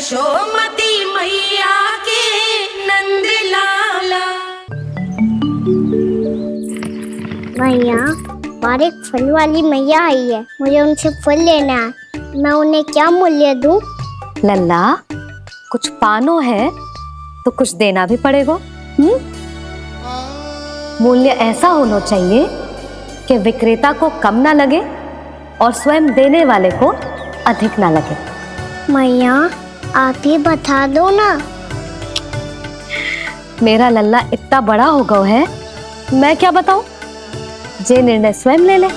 यशोमती मैया के नंद लाला। मैया, और एक फल वाली मैया आई है, मुझे उनसे फल लेना है। मैं उन्हें क्या मूल्य दूं? लल्ला, कुछ पानो है तो कुछ देना भी पड़ेगा। मूल्य ऐसा होना चाहिए कि विक्रेता को कम ना लगे और स्वयं देने वाले को अधिक ना लगे। मैया, आप ही बता दो ना। मेरा लल्ला इतना बड़ा हो गया है, मैं क्या बताऊं? जे निर्णय स्वयं ले ले।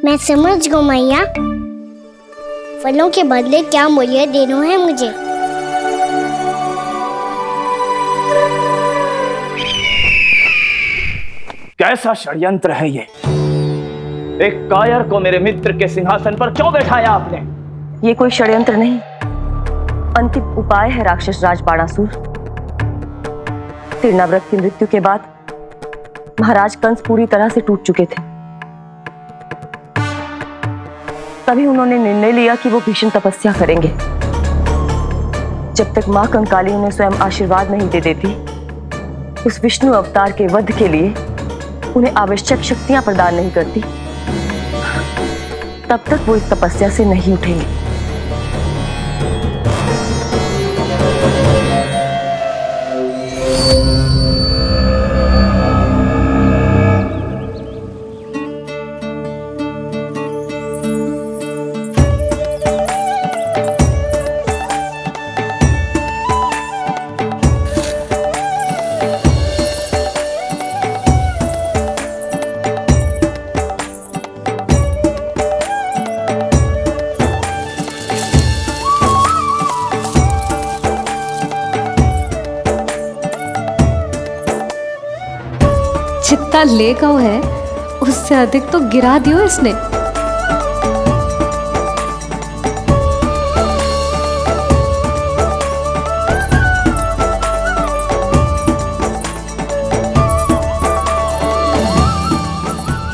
मैं समझ गई मैया, फलों के बदले क्या मूल्य देना है मुझे। कैसा षड्यंत्र है ये? एक कायर को मेरे मित्र के सिंहासन पर क्यों बैठाया आपने? ये कोई षड्यंत्र नहीं, अंतिम उपाय है राक्षस राज बाणासुर। तीर्णाव्रत की मृत्यु के बाद महाराज कंस पूरी तरह से टूट चुके थे। तभी उन्होंने निर्णय लिया कि वो भीषण तपस्या करेंगे। जब तक मां कंकाली उन्हें स्वयं आशीर्वाद नहीं दे देती, उस विष्णु अवतार के वध के लिए उन्हें आवश्यक शक्तियां प्रदान नहीं करती, तब तक वो इस तपस्या से नहीं उठेंगे। जितना ले गओ है उससे अधिक तो गिरा दियो इसने।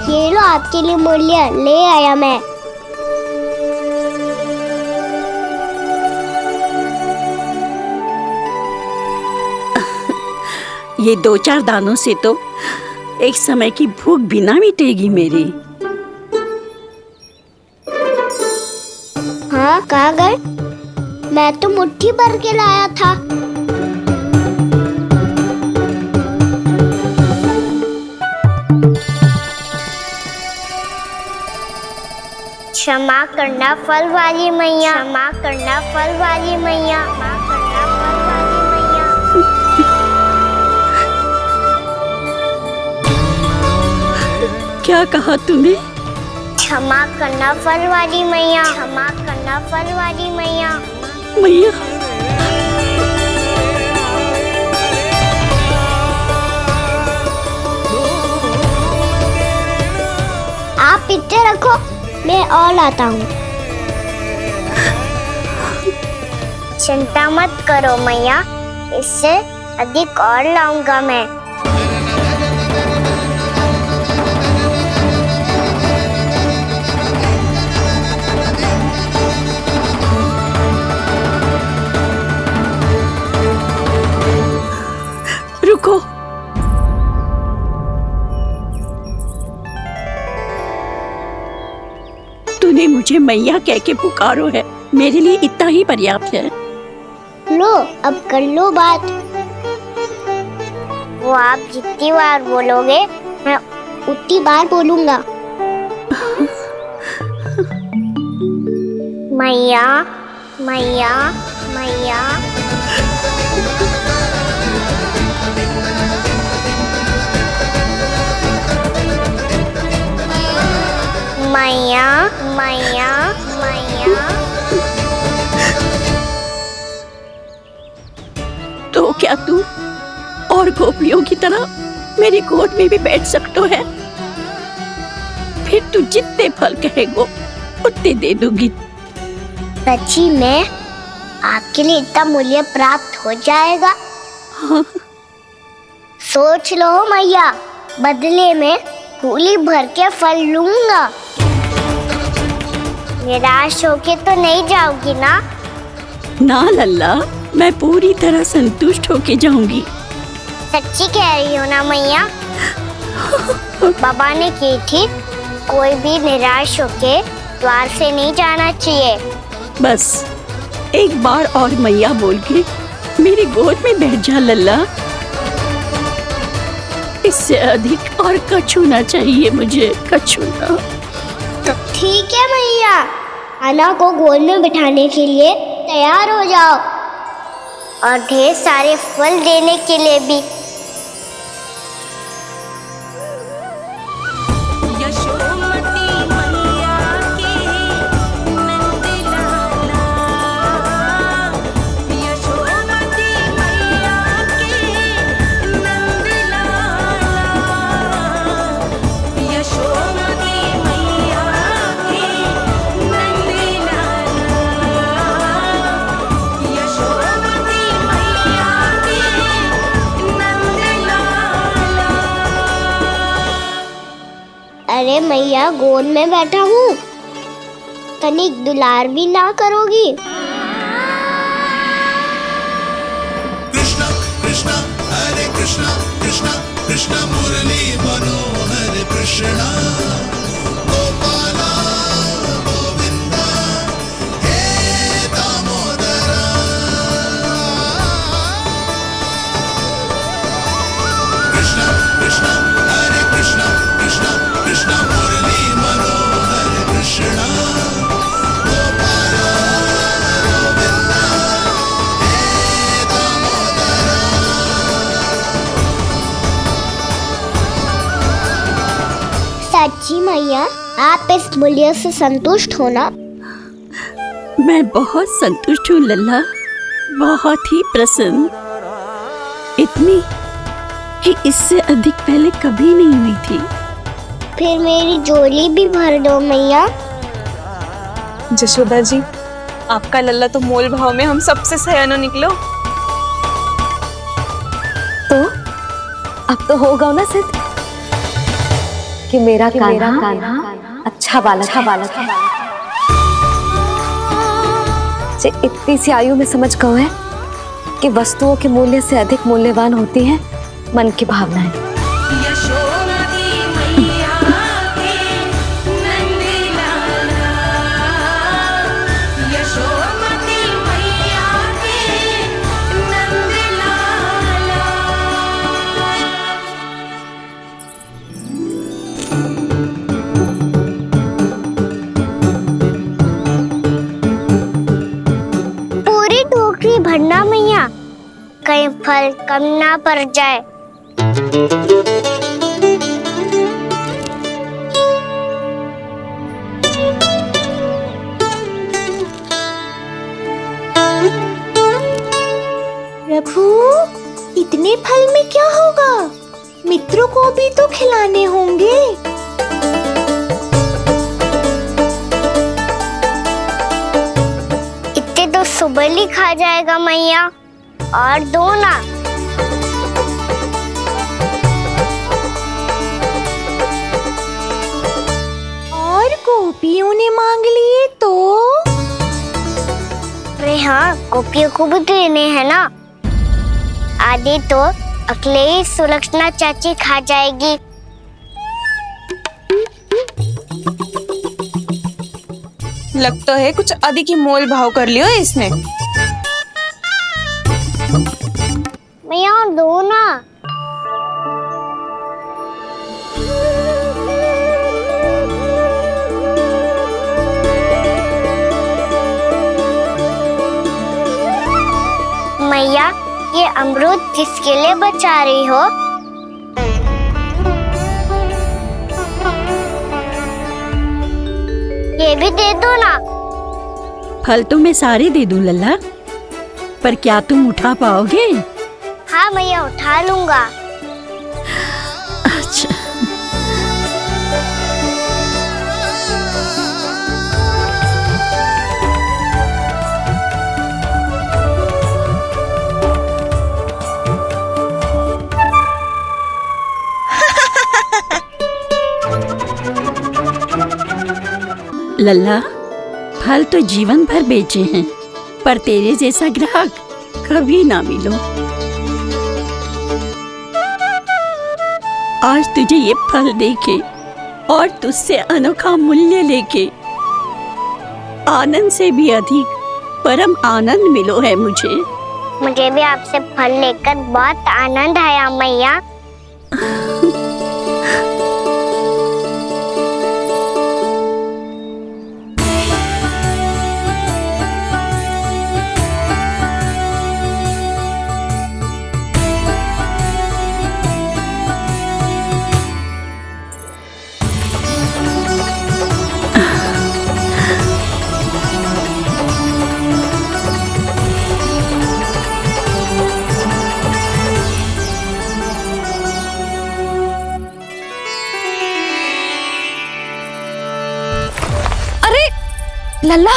ये लो आपके लिए मूल्य ले आया मैं। ये 2-4 दानों से तो एक समय की भूख भी ना मिटेगी मेरी। हाँ, कहाँ गए? मैं तो मुट्ठी भर के लाया था। क्षमा करना फल वाली मैया, क्षमा करना फल वाली मैया, क्षमा करना फल वाली मैया। क्या कहा तूने? क्षमा करना फल वाली मैया, क्षमा करना फल वाली मैया। मैया, आप इतने रखो, मैं और लाता हूँ। चिंता मत करो मैया, इससे अधिक और लाऊंगा मैं। रुको। तूने मुझे मैया कह के पुकारो है, मेरे लिए इतना ही पर्याप्त है। लो, अब कर लो बात। वो आप जितनी बार बोलोगे, मैं उतनी बार बोलूंगा। मैया, मैया, मैया। मैया, मैया, मैया। तो क्या तू और गोपियों की तरह मेरी गोद में भी बैठ सकता है? फिर तू जितने फल कहेगो उतने दे दूंगी। सच्ची में आपके लिए इतना मूल्य प्राप्त हो जाएगा? हाँ। सोच लो मैया, बदले में कूली भर के फल लूंगा। निराश होके तो नहीं जाओगी ना? ना लल्ला, मैं पूरी तरह संतुष्ट होके जाऊंगी। सच्ची कह रही हो ना मैया? बाबा ने की थी, कोई भी निराश होके द्वार से नहीं जाना चाहिए। बस एक बार और मैया बोल के मेरी गोद में बैठ जा लल्ला। इससे अधिक और कछु ना चाहिए मुझे, कछु ना। तो ठीक है मैया, अन्ना को गोद में बिठाने के लिए तैयार हो जाओ और ढेर सारे फल देने के लिए भी। यशोमती मैया के नंद लाला, यशोमती मैया के नंद लाला, यशोमती मैया के नंद लाला, यशोमती मैया के नंद लाला। अरे मैया, गोद में बैठा हूँ, तनिक दुलार भी ना करोगी? कृष्णा कृष्णा हरे कृष्णा कृष्णा कृष्णा मुरली मनोहर कृष्णा गोपाला गोविंदा हे दामोदरा। कृष्णा कृष्णा हरे कृष्णा कृष्णा कृष्णा मुरली मनोहर कृष्णा गोपाला गोविंदा हे दामोदरा। सच्ची मैया, आप इस मूल्य से संतुष्ट हो ना? मैं बहुत संतुष्ट हूँ लल्ला, बहुत ही प्रसन्न। इतनी कि इससे अधिक पहले कभी नहीं हुई थी। फिर मेरी झोली भी भर दो मैया। जशोदा जी, आपका लल्ला तो मोल भाव में हम सबसे सयाना निकलो। तो अब तो होगा ना सिद्ध कि मेरा कान्हा अच्छा बालक है। जे इतनी सी आयु में समझ गए है कि वस्तुओं के मूल्य से अधिक मूल्यवान होती है मन की भावनाएं। यशोमती मैया के नंद लाला, यशोमती मैया के नंद लाला। पूरी टोकरी भरना मैया, कहीं फल कम ना पड़ जाए। प्रभु, इतने फल में क्या होगा? मित्रों को भी तो खिलाने होंगे। इतने तो सुबह ही खा जाएगा मैया, और दो ना। और गोपियों ने मांग लिए तो? अरे हाँ, गोपियों को भी देने हैं ना। आधे तो अकेले ही सुलक्षणा चाची खा जाएगी। लग तो है कुछ अधिक ही मोल भाव कर लियो इसने। मैया और दो ना। मैया, ये अमरूद किसके लिए बचा रही हो? ये भी दे दो ना। फल तो मैं सारे दे दूं लल्ला, पर क्या तुम उठा पाओगे? हाँ मैया, उठा लूंगा। अच्छा, लल्ला, फल तो जीवन भर बेचे हैं, पर तेरे जैसा ग्राहक कभी ना मिलो। आज तुझे ये फल देके और तुझसे अनोखा मूल्य लेके आनंद से भी अधिक परम आनंद मिलो है मुझे। मुझे भी आपसे फल लेकर बहुत आनंद आया मैया। लल्ला,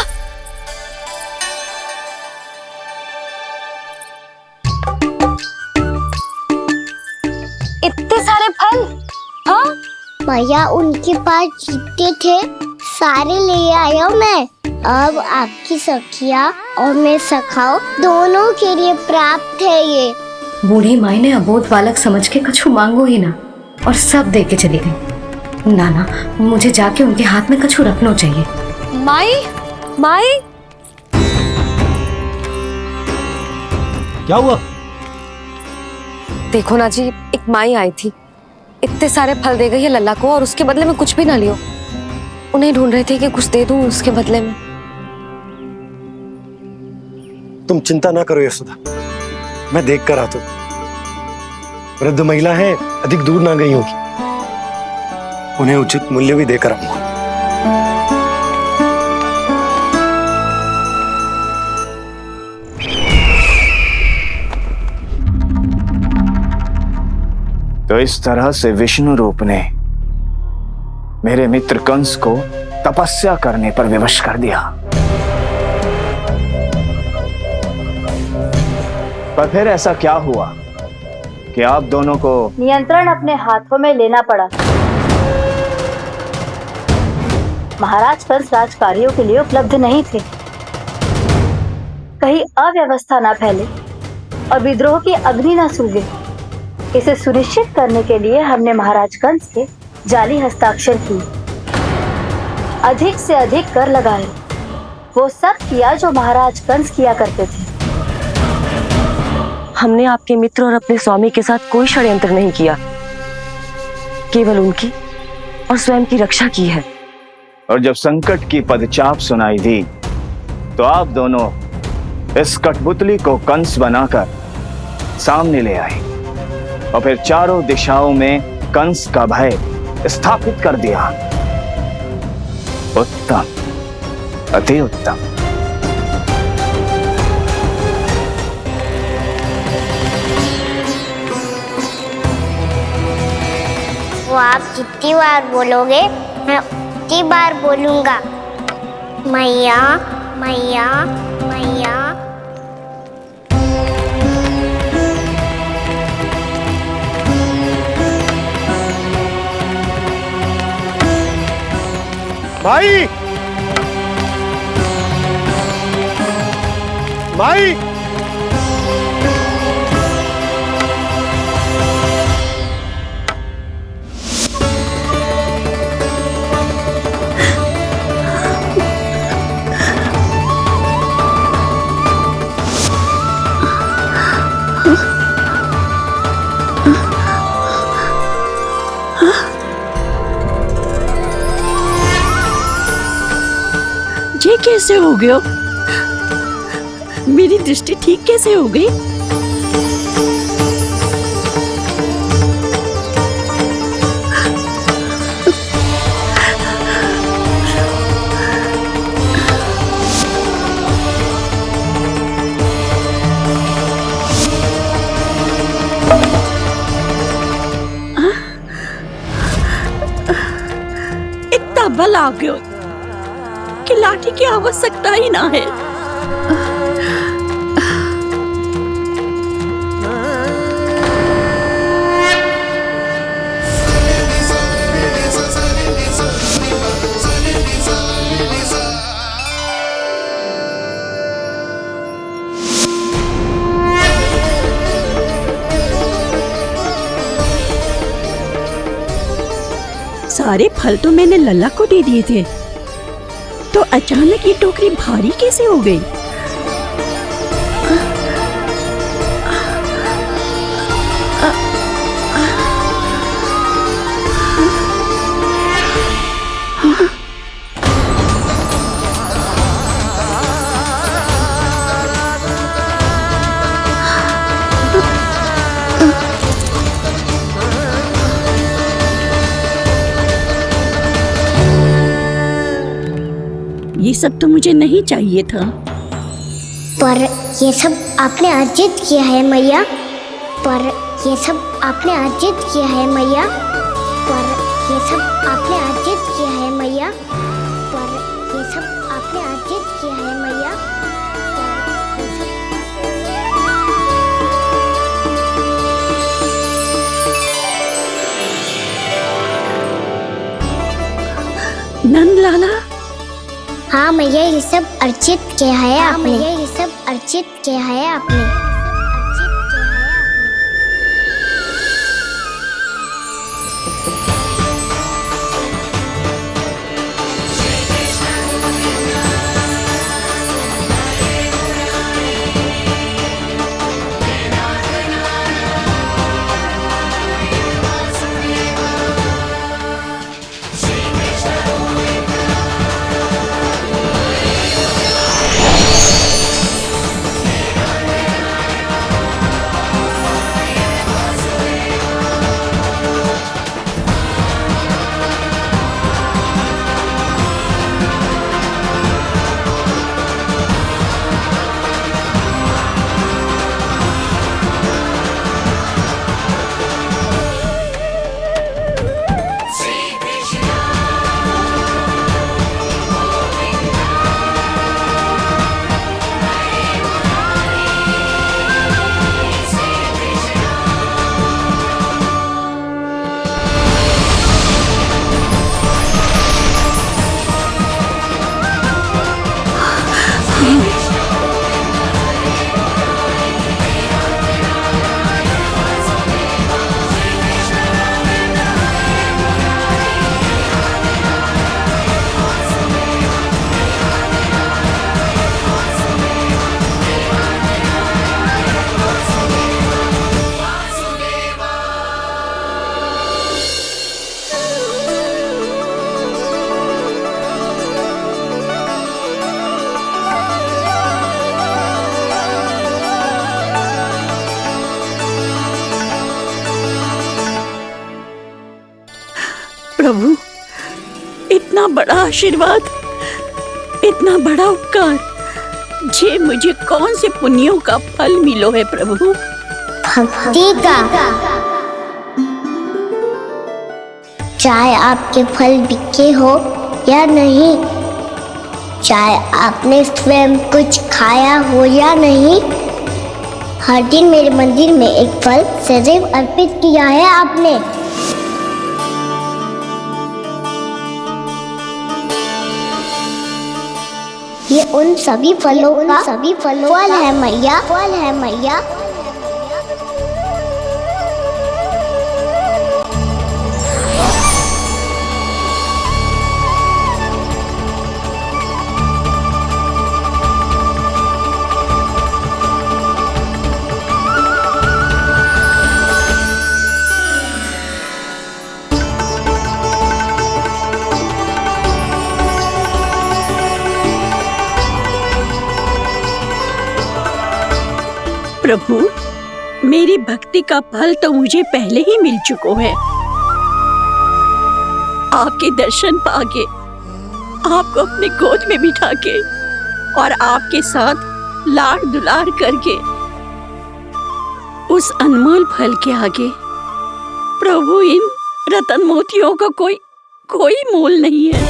इतने सारे फल? हाँ भैया, उनके पास जितने थे सारे ले आया मैं। अब आपकी सखिया और मैं सखाओ दोनों के लिए प्राप्त है ये। बूढ़ी माई ने अबोध बालक समझ के कछु मांगो ही ना और सब दे के चली गई। नाना, मुझे जाके उनके हाथ में कछु रखना चाहिए। माई, माई, क्या हुआ? देखो ना जी, एक माई आई थी, इतने सारे फल दे गई है लल्ला को और उसके बदले में कुछ भी ना लियो। उन्हें ढूंढ रही थी कि कुछ दे दूं उसके बदले में। तुम चिंता ना करो यशोदा, मैं देख कर आता हूं। वृद्ध महिला है, अधिक दूर ना गई होगी, उन्हें उचित मूल्य भी देकर आऊंगा। तो इस तरह से विष्णु रूप ने मेरे मित्र कंस को तपस्या करने पर विवश कर दिया। पर फिर ऐसा क्या हुआ कि आप दोनों को नियंत्रण अपने हाथों में लेना पड़ा? महाराज कंस राजकार्यों के लिए उपलब्ध नहीं थे। कहीं अव्यवस्था न फैले और विद्रोह की अग्नि न सूझे, इसे सुनिश्चित करने के लिए हमने महाराज कंस के जाली हस्ताक्षर किए, अधिक से अधिक कर लगाए। वो सब किया जो महाराज कंस किया करते थे। हमने आपके मित्र और अपने स्वामी के साथ कोई षड्यंत्र नहीं किया, केवल उनकी और स्वयं की रक्षा की है। और जब संकट की पदचाप सुनाई दी तो आप दोनों इस कठपुतली को कंस बनाकर सामने ले आए और फिर चारों दिशाओं में कंस का भय स्थापित कर दिया। उत्तम, अति उत्तम। वो आप जितनी बार बोलोगे मैं उतनी बार बोलूंगा। मैया, मैया, मैया। माई, माई, ये कैसे हो गया? मेरी दृष्टि ठीक कैसे हो गई? इतना बल आ गया कि लाठी की आवश्यकता ही ना है। सारे फल तो मैंने लल्ला को दे दिए थे, तो अचानक ये टोकरी भारी कैसे हो गई? ये सब तो मुझे नहीं चाहिए था। पर ये सब आपने अर्जित किया है मैया। पर ये सब आपने अर्जित किया है मैया। पर ये सब आपने अर्जित किया है मैया। पर ये सब आपने अर्जित किया है मैया। नंद लाला, हाँ मैया, ये सब अर्जित किया है आपने। ये सब अर्जित किया है आपने। प्रभु, इतना बड़ा आशीर्वाद, इतना बड़ा उपकार, जे मुझे कौन से पुण्यों का फल मिलो है प्रभु? भक्ति का। चाहे आपके फल बिके हो या नहीं, चाहे आपने स्वयं कुछ खाया हो या नहीं, हर दिन मेरे मंदिर में एक फल सदैव अर्पित किया है आपने। ये उन सभी फलों का फल है मैया। फल है मैया। प्रभु, मेरी भक्ति का फल तो मुझे पहले ही मिल चुका है। आपके दर्शन पाके, आपको अपने गोद में बिठा के और आपके साथ लाड दुलार करके, उस अनमोल फल के आगे प्रभु इन रतन मोतियों का कोई मोल नहीं है।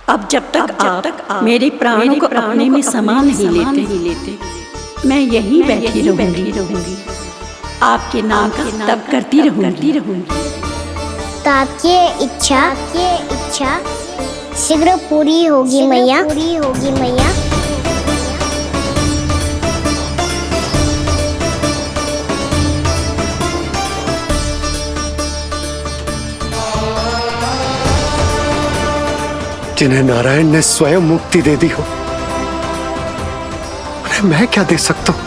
अब जब तक आप मेरे प्राणों को अपने में समा नहीं लेते मैं यहीं बैठी रहूंगी आपके नाम का तब करती रहूंगी तो आपकी इच्छा शीघ्र पूरी होगी मैया। जिन्हें नारायण ने स्वयं मुक्ति दे दी हो, उन्हें मैं क्या दे सकता हूं?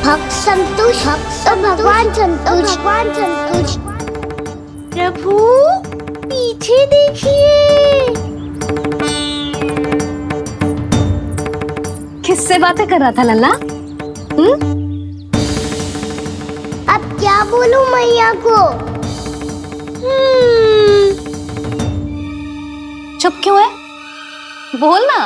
भक्त संतोष तो भगवान संतोष। प्रभु पीछे देखिए। किससे बातें कर रहा था लल्ला? अब क्या बोलूं मैया को? चुप क्यों है? बोल ना।